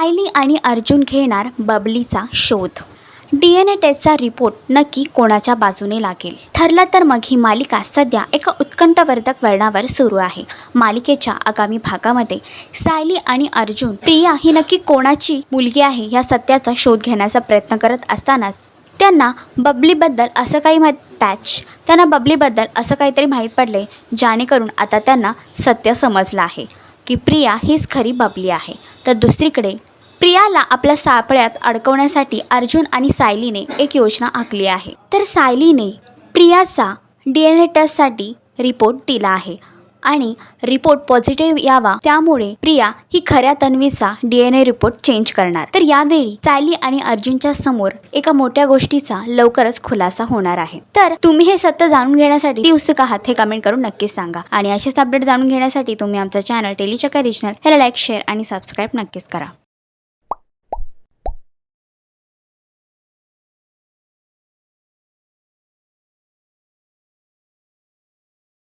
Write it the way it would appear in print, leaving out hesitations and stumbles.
सायली आणि अर्जुन घेणार बबलीचा शोध. DNA टेस्टचा रिपोर्ट नक्की कोणाच्या बाजूने लागेल ठरलं तर मग ही मालिका सध्या एका उत्कंठवर्धक वळणावर सुरू आहे. मालिकेच्या आगामी भागामध्ये सायली आणि अर्जुन प्रिया ही नक्की कोणाची मुलगी आहे या सत्याचा शोध घेण्याचा प्रयत्न करत असतानाच त्यांना बबलीबद्दल असं काहीतरी माहीत पडले, जेणेकरून आता त्यांना सत्य समजलं आहे की प्रिया हीच खरी बबली आहे. तर दुसरीकडे प्रियाला आपल्या सापळ्यात अडकवण्यासाठी अर्जुन आणि सायलीने एक योजना आखली आहे. तर सायलीने प्रियाचा DNA टेस्टसाठी रिपोर्ट दिला आहे आणि रिपोर्ट पॉझिटिव्ह यावा, त्यामुळे प्रिया ही खऱ्या तन्वीचा DNA रिपोर्ट चेंज करणार. तर यावेळी सायली आणि अर्जुनच्या समोर एका मोठ्या गोष्टीचा लवकरच खुलासा होणार आहे. तर तुम्ही हे सत्य जाणून घेण्यासाठी उत्सुक आहात हे कमेंट करून नक्कीच सांगा. आणि असेच अपडेट जाणून घेण्यासाठी तुम्ही आमचा चॅनल टेलीचक्कर रिजनल ह्याला लाईक, शेअर आणि सबस्क्राईब नक्कीच करा.